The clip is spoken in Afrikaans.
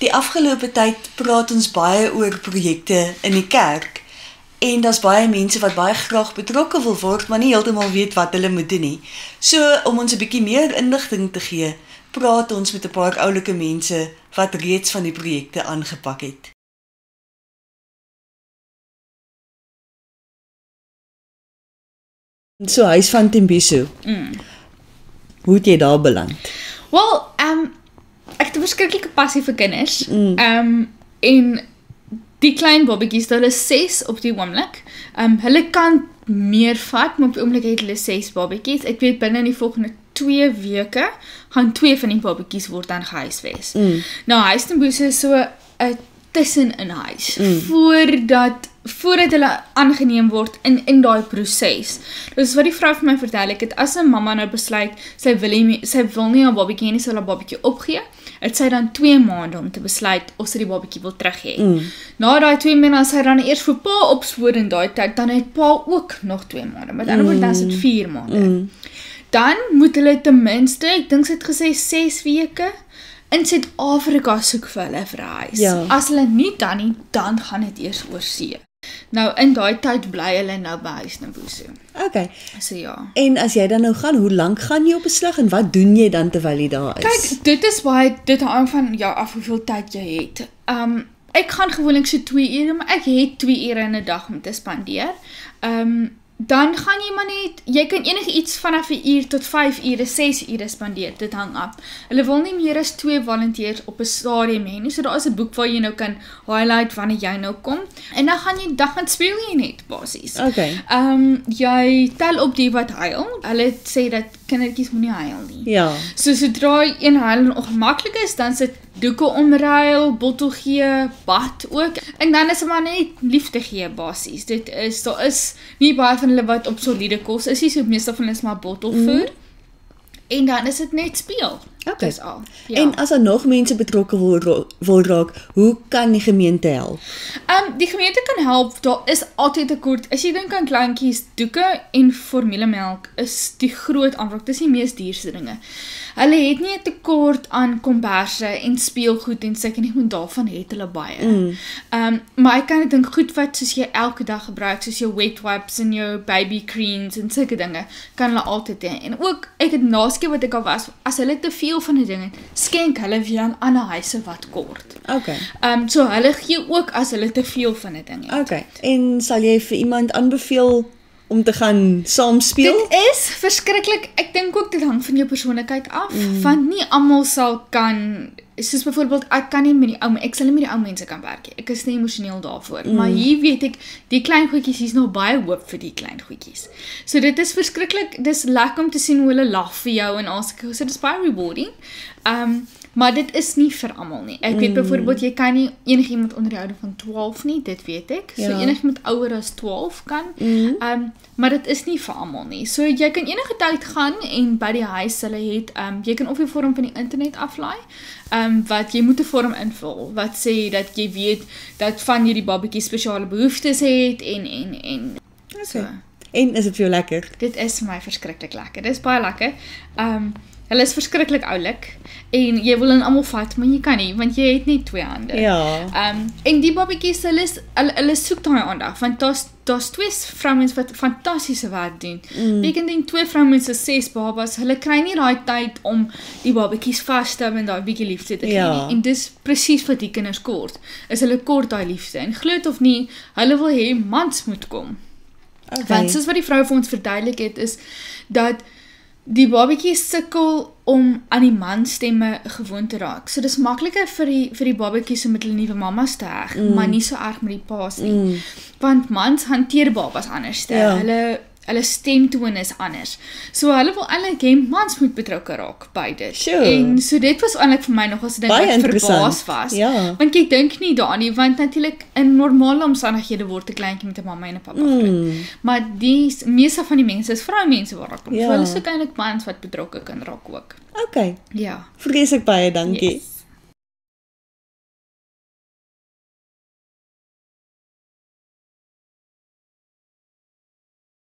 die afgelope tyd praat ons baie oor projekte in die kerk. En daar's baie mense wat baie graag betrokke wil word, maar nie heeltemal weet wat hulle moet doen nie. So, om ons 'n bietjie meer inligting te gee, praat ons met 'n paar oulike mense wat reeds van die projekte aangepak het. So, Huis van Tembiso. Hoe het jy daar beland? Wel, ek het 'n verskriklike passie vir kinders. En die klein babatjies, hulle is 6 op die oomblik. Hulle kan meer vat, maar op die oomblik het hulle 6 babatjies. Ek weet binne die volgende 2 weke gaan 2 van die babatjies word dan gehuisves. Nou, Huis Tembiso is so 'n tussenin huis voordat hulle aangeneem word in daai proses. Dus wat die vrou vir my verduidelik het, as 'n mamma nou besluit sy wil nie haar babatjie hê nie, sy wil haar babatjie opgee, het sy dan 2 maande om te besluit of sy die babatjie wil terug hê. Na daai 2 maande, as sy dan eers vir pa opspoor in daai tyd, dan het pa ook nog 2 maande. Met ander woorde, dan is dit 4 maande. Dan moet hulle ten minste, ek dink sy het gesê 6 weke in Suid-Afrika soek vir hulle vir 'n huis. Ja. As hulle nie dan nie, dan gaan dit eers oor see. Nou, in daai tyd bly hulle nou by Huis Tembiso. Okay. So ja. En as jy dan nou gaan, hoe lank gaan jy op 'n slag en wat doen jy dan terwyl jy daar is? Kyk, dit hang van jou af hoeveel tyd jy het. Ek gaan gewoonlik so 2 ure, maar ek het 2 ure in 'n dag om te spandeer. Dan gaan jy maar net, jy kan enige iets vanaf 1 uur tot 5 ure, 6 ure spandeer, dit hang af. Hulle wil nie meer as 2 volunteers op 'n stadium hê nie, so daar is 'n boek waar jy nou kan highlight wanneer jy nou kom, en dan gaan speel jy net, basies. Okay. Jy tel op die wat huil, hulle sê dat kindertjies moenie huil nie. Ja. So sodra een huil ongemaklik is, dan sit doeke omruil, bottel gee, bad ook. En dan is dit maar net liefde gee basies. Daar is nie baie van hulle wat op soliede kos is nie, so meestal van hulle is maar bottelvoer. En dan is dit net speel. Okay. Dis al. Ja. En as daar nog mense betrokke wil raak, hoe kan die gemeente help? Die gemeente kan help, daar is altyd 'n tekort. As jy dink aan kleintjies, doeke en formulemelk is die groot aanvraag, dis die mees duurste dinge. Hulle het nie 'n tekort aan komberse en speelgoed en sulke nie, want daarvan het hulle baie. Maar ek kan dink goed wat soos jy elke dag gebruik, soos jou wet wipes en jou baby creams en sulke dinge, kan hulle altyd hê. En ook, ek het naaskeer wat ek al was, as hulle te veel van 'n ding het, skenk hulle weer aan ander huise wat kort. Okay. So hulle gee ook as hulle te veel van 'n ding het. Okay. En sal jy vir iemand aanbeveel om te gaan saam speel? Dit is verskriklik, ek dink ook dit hang van jou persoonlikheid af, want nie almal sal kan, soos byvoorbeeld, ek sal nie met die ou mense kan werk nie, ek is nie emosioneel daarvoor, maar hier weet ek, die klein goedjies, hier is nog baie hoop vir die klein goedjies. So dit is verskriklik, dis lekker om te sien hoe hulle lag vir jou en as so dit is baie rewarding, maar dit is nie vir almal nie. Ek weet byvoorbeeld, jy kan nie enigiemand onder die ouderdom van 12 nie, dit weet ek. So enigiemand ouer as 12 kan, maar dit is nie vir almal nie. So jy kan enige tyd gaan en by die huis hulle het, jy kan of die vorm van die internet aflaai, wat jy moet 'n vorm invul, wat sê dat jy weet dat van hierdie babatjies spesiale behoeftes het en so. En is dit vir jou lekker? Dit is vir my verskriklik lekker. Dit is baie lekker. Hulle is verskriklik oulik en jy wil in almal vat, maar jy kan nie, want jy het net 2 hande. Ja. En die babatjies, hulle soek daai aandag, want daar's 2 vrouens wat fantastiese werk doen. Jy kan dink 2 vrouens is 6 babas, hulle kry nie daai tyd om die babatjies vas te hou en daai bietjie liefde te gee nie. En dis presies wat die kinders kort. Is hulle kort daai liefde. En glo dit of nie, hulle wil hê mans moet kom. Okay. Want soos wat die vrou vir ons verduidelik het, is dat die babatjies sukkel om aan die manstemme gewoon te raak. So dis makliker vir die babatjies om met hulle nuwe mamas te heg, maar nie so erg met die paas nie. Want mans hanteer babas anders. Ja. Hulle stemtoon is anders. So hulle wil eintlik hê mans moet betrokke raak by dit. Sure. En so dit was eintlik vir my nog as 'n ding wat verbaas was. Ja. Want jy dink nie daaraan nie, want natuurlik in normale omstandighede word 'n kleintjie met 'n mamma en 'n pappa groot. Maar die meeste van die mense is vroumense waar raak kom. So hulle soek eintlik mans wat betrokke kan raak ook. Okay. Ja. Vreeslik baie dankie. Yes.